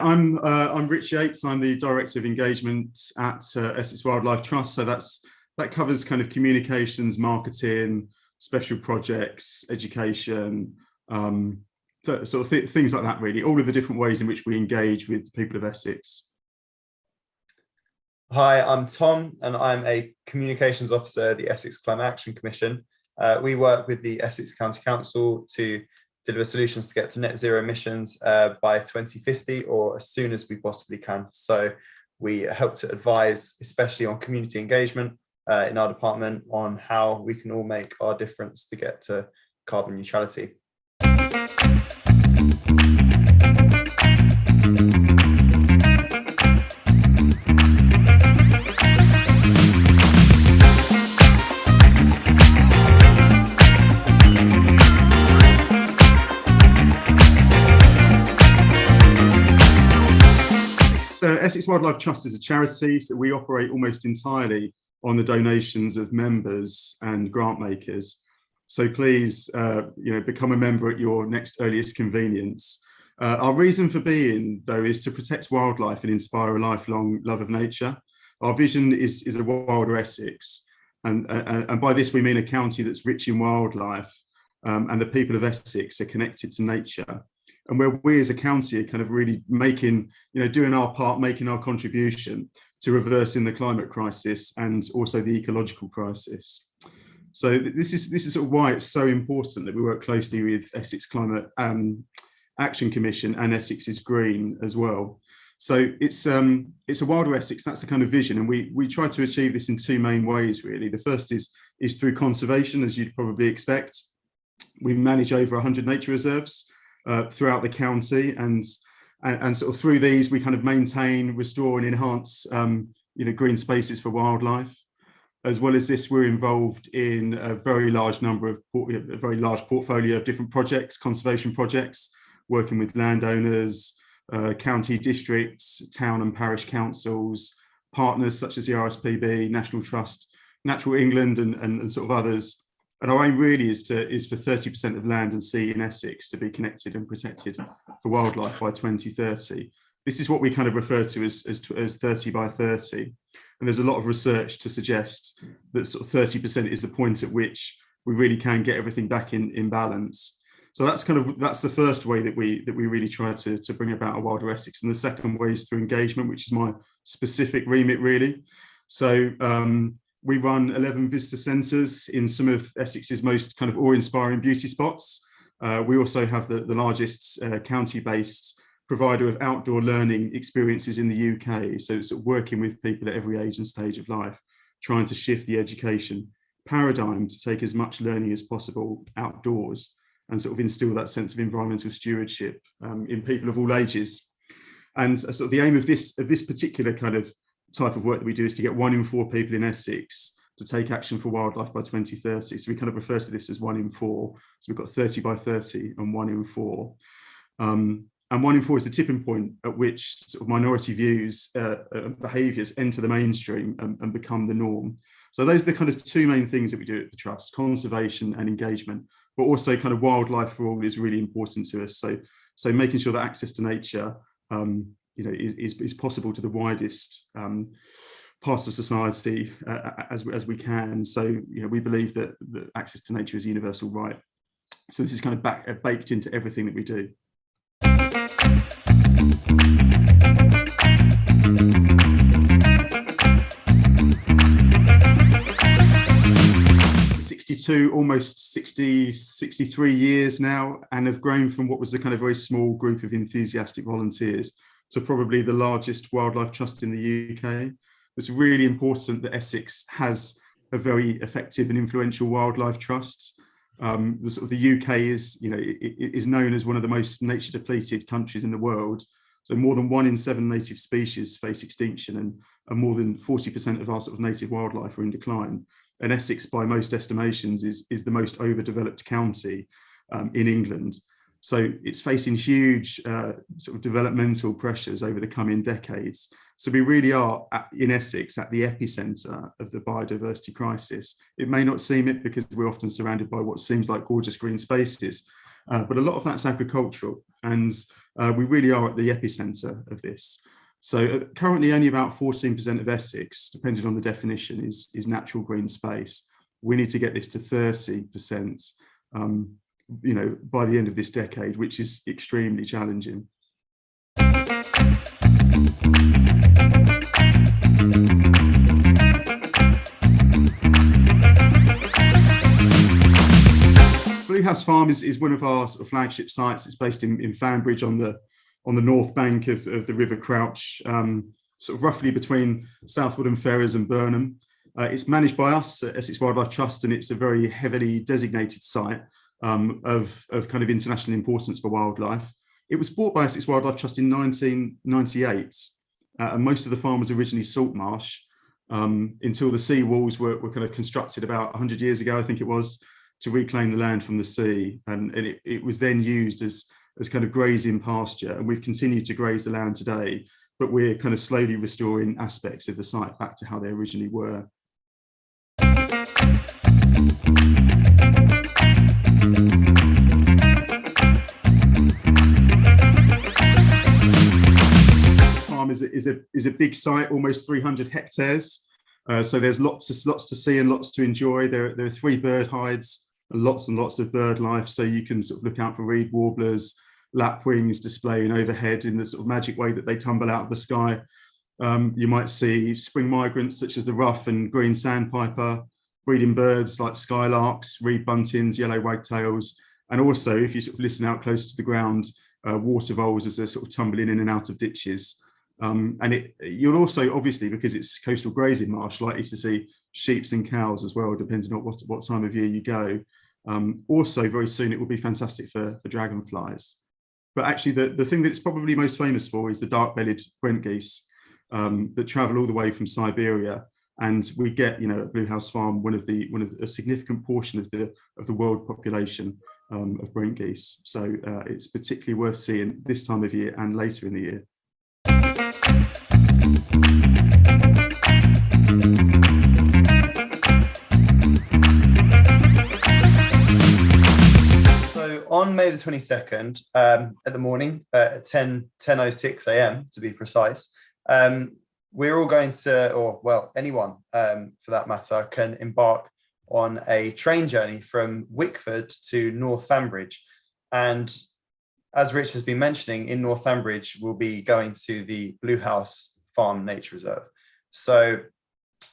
I'm Eig Ewt. I'm the Director of Engagement at Essex Wildlife Trust. So that covers kind of communications, marketing, special projects, education, things like that. Really, all of the different ways in which we engage with the people of Essex. Hi, I'm Tom, and I'm a Communications Officer at the Essex Climate Action Commission. We work with the Essex County Council to deliver solutions to get to net zero emissions by 2050 or as soon as we possibly can. So we help to advise, especially on community engagement in our department, on how we can all make our difference to get to carbon neutrality. Essex Wildlife Trust is a charity, so we operate almost entirely on the donations of members and grant makers. So please, become a member at your next earliest convenience. Our reason for being, though, is to protect wildlife and inspire a lifelong love of nature. Our vision is a wilder Essex, and by this we mean a county that's rich in wildlife, and the people of Essex are connected to nature. And where we as a county are kind of really doing our part, making our contribution to reversing the climate crisis and also the ecological crisis. So this is sort of why it's so important that we work closely with Essex Climate Action Commission and Essex is Green as well. So it's a wilder Essex, that's the kind of vision, and we try to achieve this in two main ways really. The first is through conservation, as you'd probably expect. We manage over 100 nature reserves throughout the county, and sort of through these we kind of maintain, restore and enhance green spaces for wildlife. As well as this, we're involved in a very large portfolio of different projects, conservation projects, working with landowners, county districts, town and parish councils, partners such as the RSPB, National Trust, Natural England and sort of others. And our aim really is for 30% of land and sea in Essex to be connected and protected for wildlife by 2030. This is what we kind of refer to as 30 by 30. And there's a lot of research to suggest that sort of 30% is the point at which we really can get everything back in balance. So that's the first way that we really try to bring about a wilder Essex. And the second way is through engagement, which is my specific remit really. So we run 11 visitor centres in some of Essex's most kind of awe-inspiring beauty spots. We also have the largest county-based provider of outdoor learning experiences in the UK. So it's working with people at every age and stage of life, trying to shift the education paradigm to take as much learning as possible outdoors and sort of instill that sense of environmental stewardship in people of all ages. And sort of the aim of this particular kind of type of work that we do is to get 1 in 4 people in Essex to take action for wildlife by 2030. So we kind of refer to this as 1 in 4. So we've got 30 by 30 and 1 in 4. And 1 in 4 is the tipping point at which sort of minority views, behaviours enter the mainstream and become the norm. So those are the kind of two main things that we do at the Trust: conservation and engagement, but also kind of wildlife for all is really important to us. So making sure that access to nature is possible to the widest parts of society as we can. So we believe that access to nature is a universal right. So this is kind of baked into everything that we do. 62, almost 63 years now, and have grown from what was a kind of very small group of enthusiastic volunteers to probably the largest wildlife trust in the UK. It's really important that Essex has a very effective and influential wildlife trust. The UK is known as one of the most nature depleted countries in the world. So more than 1 in 7 native species face extinction, and more than 40% of our sort of native wildlife are in decline. And Essex, by most estimations, is the most overdeveloped county in England. So it's facing huge sort of developmental pressures over the coming decades. So we really are in Essex at the epicentre of the biodiversity crisis. It may not seem it because we're often surrounded by what seems like gorgeous green spaces, but a lot of that's agricultural. And we really are at the epicenter of this. So currently only about 14% of Essex, depending on the definition, is natural green space. We need to get this to 30%, by the end of this decade, which is extremely challenging. Blue House Farm is one of our sort of flagship sites. It's based in Fanbridge on the north bank of the River Crouch, sort of roughly between Southwood and Ferrers and Burnham. It's managed by us at Essex Wildlife Trust, and it's a very heavily designated site of kind of international importance for wildlife. It was bought by Essex Wildlife Trust in 1998, and most of the farm was originally salt marsh until the sea walls were kind of constructed about 100 years ago, I think it was, to reclaim the land from the sea, and it was then used as kind of grazing pasture, and we've continued to graze the land today, but we're kind of slowly restoring aspects of the site back to how they originally were. Farm is a big site, almost 300 hectares. So there's lots to see and lots to enjoy. There are 3 bird hides, lots and lots of bird life. So you can sort of look out for reed warblers, lapwings displaying overhead in the sort of magic way that they tumble out of the sky. You might see spring migrants such as the rough and green sandpiper, breeding birds like skylarks, reed buntings, yellow wagtails, and also, if you sort of listen out close to the ground, water voles as they're sort of tumbling in and out of ditches. And you'll also, obviously, because it's coastal grazing marsh, likely to see sheep and cows as well, depending on what time of year you go. Also, very soon, it will be fantastic for dragonflies. But actually, the thing that it's probably most famous for is the dark-bellied Brent geese that travel all the way from Siberia. And we get, at Blue House Farm, a significant portion of the world population of Brent geese. So it's particularly worth seeing this time of year and later in the year. So on May the 22nd, at the morning, at 10:06 a.m. to be precise, we're all going to, or well, anyone for that matter, can embark on a train journey from Wickford to North Fanbridge. And as Rich has been mentioning, in North Fanbridge, we'll be going to the Blue House Farm Nature Reserve. So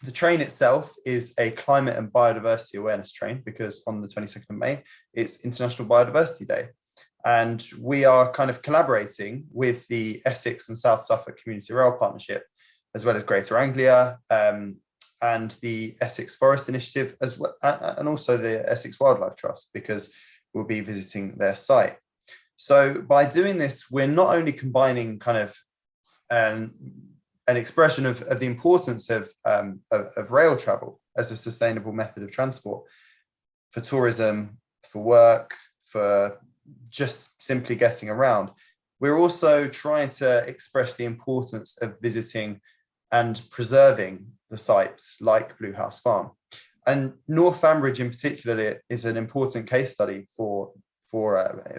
the train itself is a climate and biodiversity awareness train, because on the 22nd of May, it's International Biodiversity Day. And we are kind of collaborating with the Essex and South Suffolk Community Rail Partnership, as well as Greater Anglia, and the Essex Forest Initiative, as well, and also the Essex Wildlife Trust, because we'll be visiting their site. So by doing this, we're not only combining kind of an expression of the importance of rail travel as a sustainable method of transport for tourism, for work, for just simply getting around. We're also trying to express the importance of visiting and preserving the sites like Blue House Farm. And North Fanbridge in particular is an important case study for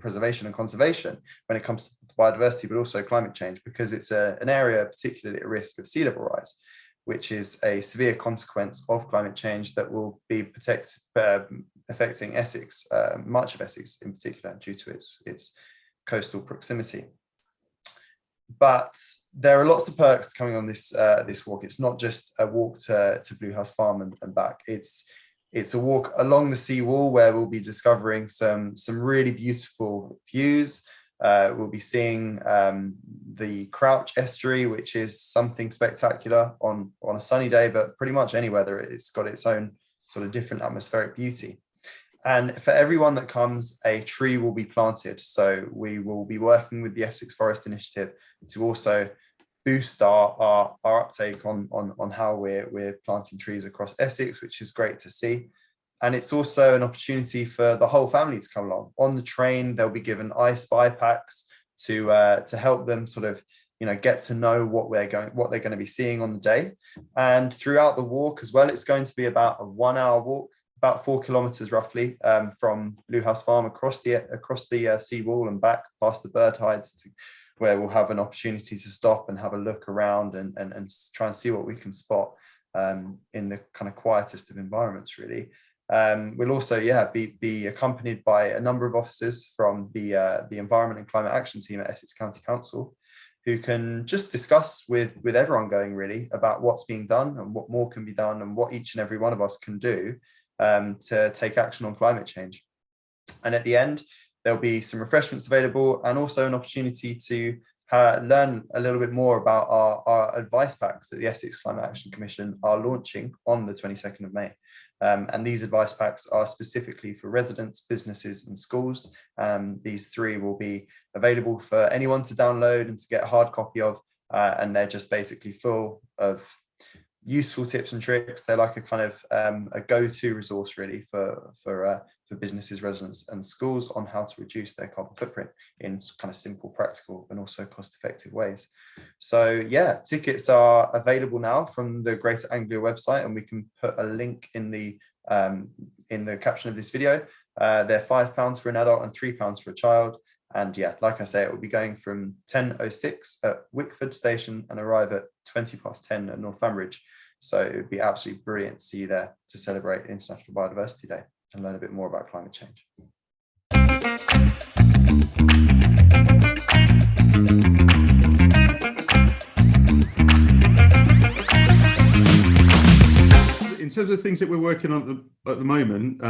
preservation and conservation when it comes to biodiversity, but also climate change, because it's an area particularly at risk of sea level rise, which is a severe consequence of climate change that will be affecting Essex, much of Essex in particular, due to its coastal proximity. But there are lots of perks coming on this walk. It's not just a walk to Blue House Farm and back. It's a walk along the seawall where we'll be discovering some really beautiful views. We'll be seeing the Crouch estuary, which is something spectacular on a sunny day, but pretty much any weather, it's got its own sort of different atmospheric beauty. And for everyone that comes, a tree will be planted. So we will be working with the Essex Forest Initiative to also boost our uptake on how we're planting trees across Essex, which is great to see. And it's also an opportunity for the whole family to come along. On the train, they'll be given I Spy packs to help them sort of get to know what they're going to be seeing on the day. And throughout the walk as well, it's going to be about a 1 hour walk about 4 kilometers roughly from Blue House Farm across the seawall and back past the bird hides to where we'll have an opportunity to stop and have a look around and try and see what we can spot in the kind of quietest of environments, really. We'll also, be accompanied by a number of officers from the Environment and Climate Action team at Essex County Council, who can just discuss with everyone going really about what's being done and what more can be done and what each and every one of us can do to take action on climate change. And at the end, there'll be some refreshments available and also an opportunity to learn a little bit more about our advice packs that the Essex Climate Action Commission are launching on the 22nd of May. And these advice packs are specifically for residents, businesses and schools. These 3 will be available for anyone to download and to get a hard copy of, and they're just basically full of useful tips and tricks. They're like a kind of a go-to resource really for businesses, residents and schools on how to reduce their carbon footprint in kind of simple, practical and also cost-effective ways. So yeah, tickets are available now from the Greater Anglia website, and we can put a link in the caption of this video. They're £5 for an adult and £3 for a child. And yeah, like I say, it will be going from 10:06 at Wickford Station and arrive at 10:20 at Northumbridge. So it would be absolutely brilliant to see you there to celebrate International Biodiversity Day and learn a bit more about climate change. In terms of things that we're working on at the moment,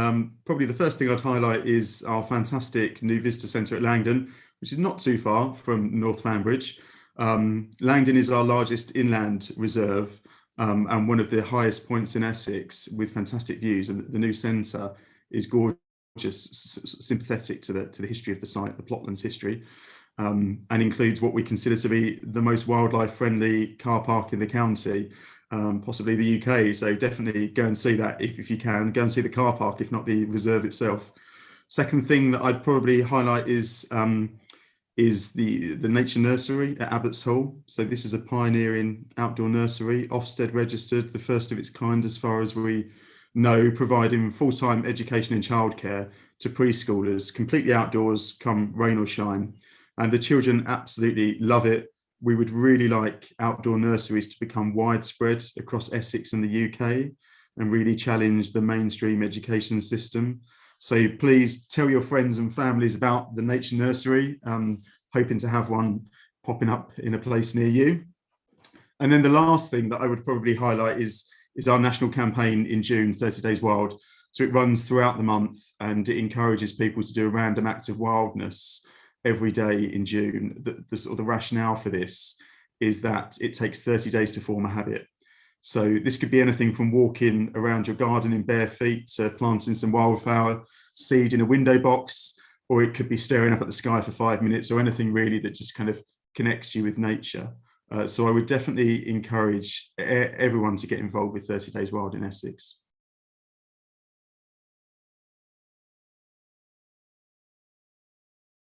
probably the first thing I'd highlight is our fantastic new visitor centre at Langdon, which is not too far from Northumbridge. Langdon is our largest inland reserve and one of the highest points in Essex with fantastic views. And the new centre is gorgeous, sympathetic to the history of the site, the Plotlands history, and includes what we consider to be the most wildlife friendly car park in the county. Possibly the UK, so definitely go and see that if you can. Go and see the car park, if not the reserve itself. Second thing that I'd probably highlight is the Nature Nursery at Abbots Hall. So this is a pioneering outdoor nursery, Ofsted registered, the first of its kind as far as we know, providing full-time education and childcare to preschoolers, completely outdoors, come rain or shine. And the children absolutely love it. We would really like outdoor nurseries to become widespread across Essex and the UK and really challenge the mainstream education system. So please tell your friends and families about the Nature Nursery, hoping to have one popping up in a place near you. And then the last thing that I would probably highlight is our national campaign in June, 30 Days Wild. So it runs throughout the month and it encourages people to do a random act of wildness every day in June. The sort of the rationale for this is that it takes 30 days to form a habit. So this could be anything from walking around your garden in bare feet to planting some wildflower seed in a window box, or it could be staring up at the sky for 5 minutes, or anything really that just kind of connects you with nature. So I would definitely encourage everyone to get involved with 30 Days Wild in Essex.